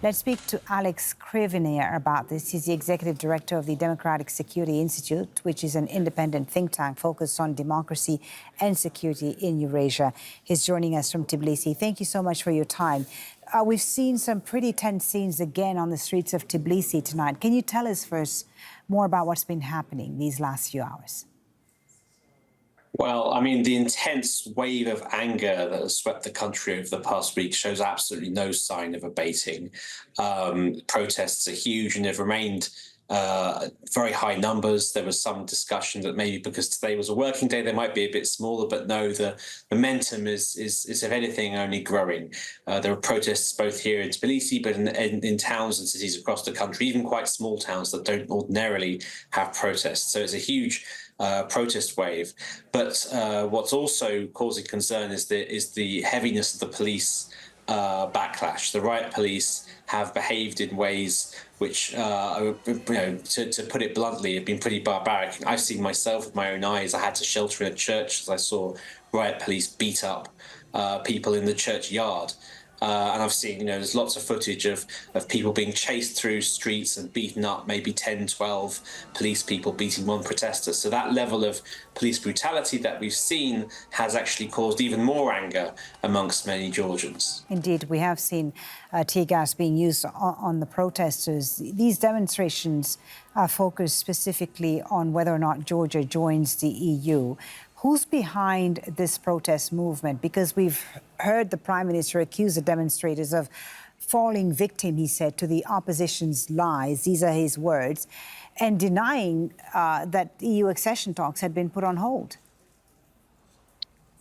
Let's speak to Alex Scrivener about this. He's the executive director of the Democratic Security Institute, which is an independent think tank focused on democracy and security in Eurasia. He's joining us from Tbilisi. Thank you so much for your time. We've seen some pretty tense scenes again on the streets of Tbilisi tonight. Can you tell us first more about what's been happening these last few hours? Well, I mean, the intense wave of anger that has swept the country over the past week shows absolutely no sign of abating. Protests are huge and have remained very high numbers. There was some discussion that maybe because today was a working day, they might be a bit smaller, but no, the momentum is if anything, only growing. There are protests both here in Tbilisi, but in towns and cities across the country, even quite small towns that don't ordinarily have protests. So it's a huge protest wave. But what's also causing concern is the heaviness of the police backlash. The riot police have behaved in ways which, to put it bluntly, have been pretty barbaric. I've seen myself with my own eyes. I had to shelter in a church as I saw riot police beat up people in the churchyard. And I've seen, there's lots of footage of people being chased through streets and beaten up, maybe 10, 12 police people beating one protester. So that level of police brutality that we've seen has actually caused even more anger amongst many Georgians. Indeed, we have seen tear gas being used on the protesters. These demonstrations are focused specifically on whether or not Georgia joins the EU. Who's behind this protest movement? Because we've heard the Prime Minister accuse the demonstrators of falling victim, he said, to the opposition's lies. These are his words, and denying that EU accession talks had been put on hold.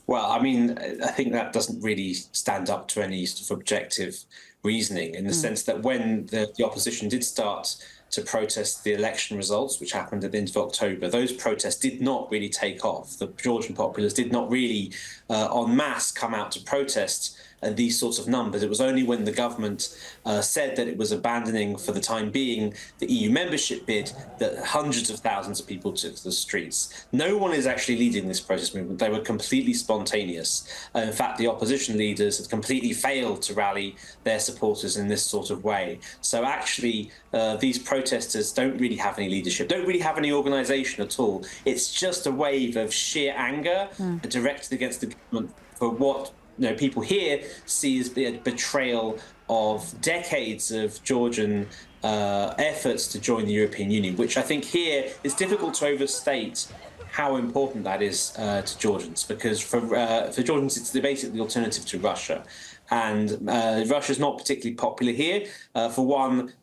Well, I mean, I think that doesn't really stand up to any sort of objective reasoning in the sense that when the opposition did start to protest the election results, which happened at the end of October, those protests did not really take off. The Georgian populace did not really en masse come out to protest these sorts of numbers. It was only when the government said that it was abandoning for the time being the EU membership bid that hundreds of thousands of people took to the streets. No one is actually leading this protest movement. They were completely spontaneous. In fact, the opposition leaders had completely failed to rally their supporters in this sort of way. So actually, these protesters don't really have any leadership, don't really have any organisation at all. It's just a wave of sheer anger directed against the government for what people here see as a betrayal of decades of Georgian efforts to join the European Union, which I think here is difficult to overstate how important that is to Georgians, because for Georgians it's basically the alternative to Russia. And Russia's not particularly popular here. For one,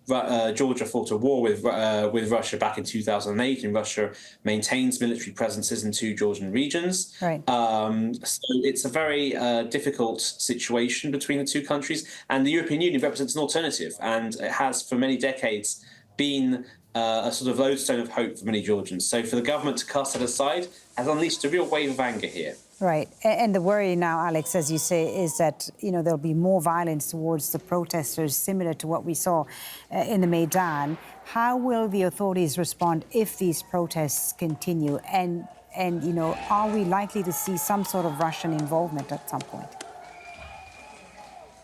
Georgia fought a war with Russia back in 2008, and Russia maintains military presences in 2 Georgian regions. Right. So it's a very difficult situation between the 2 countries, and the European Union represents an alternative, and it has for many decades been a sort of lodestone of hope for many Georgians. So for the government to cast that aside has unleashed a real wave of anger here. Right. And the worry now, Alex, as you say, is that, there'll be more violence towards the protesters, similar to what we saw in the Maidan. How will the authorities respond if these protests continue? And are we likely to see some sort of Russian involvement at some point?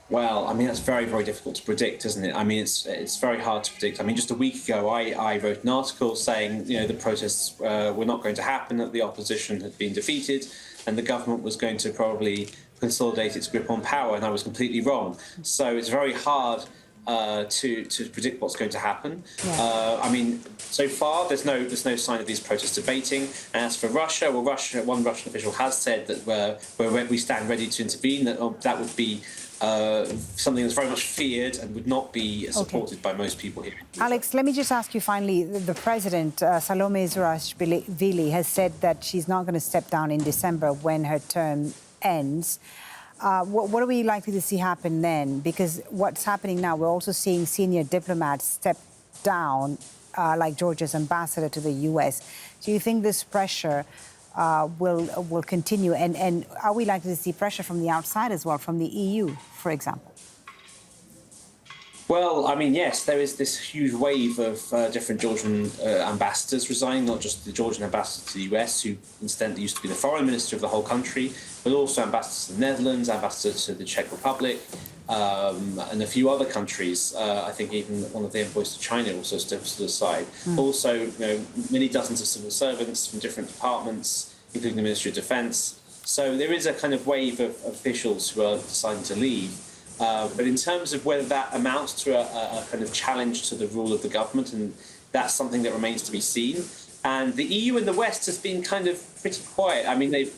Well, I mean, that's very, very difficult to predict, isn't it? I mean, it's very hard to predict. I mean, just a week ago, I wrote an article saying, the protests were not going to happen, that the opposition had been defeated, and the government was going to probably consolidate its grip on power, and I was completely wrong. So it's very hard to predict what's going to happen. Yeah. I mean, so far there's no sign of these protests abating. And as for Russia, well, one Russian official has said that we stand ready to intervene. That would be something that's very much feared and would not be supported by most people here. Alex, let me just ask you finally, the president, Salome Zurashvili, has said that she's not going to step down in December when her term ends. What are we likely to see happen then? Because what's happening now, we're also seeing senior diplomats step down, like Georgia's ambassador to the US. Do you think this pressure will continue? And are we likely to see pressure from the outside as well, from the EU, for example? Well, I mean, yes, there is this huge wave of different Georgian ambassadors resigning, not just the Georgian ambassador to the US, who incidentally used to be the foreign minister of the whole country, but also ambassadors to the Netherlands, ambassadors to the Czech Republic, and a few other countries. I think even one of the envoys to China also stood aside. Also, many dozens of civil servants from different departments, including the Ministry of Defence. So there is a kind of wave of officials who are deciding to leave. But in terms of whether that amounts to a kind of challenge to the rule of the government, and that's something that remains to be seen. And the EU and the West has been kind of pretty quiet. I mean, they've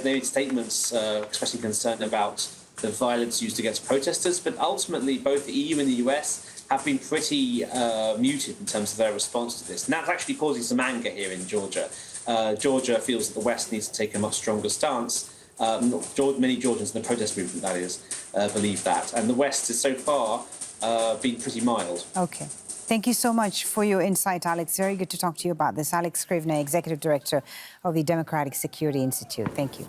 made statements expressing concern about the violence used against protesters, but ultimately both the EU and the US have been pretty muted in terms of their response to this. And that's actually causing some anger here in Georgia. Georgia feels that the West needs to take a much stronger stance. Many Georgians in the protest movement, that is, believe that. And the West has so far been pretty mild. Okay. Thank you so much for your insight, Alex. Very good to talk to you about this. Alex Scrivener, Executive Director of the Democratic Security Institute. Thank you.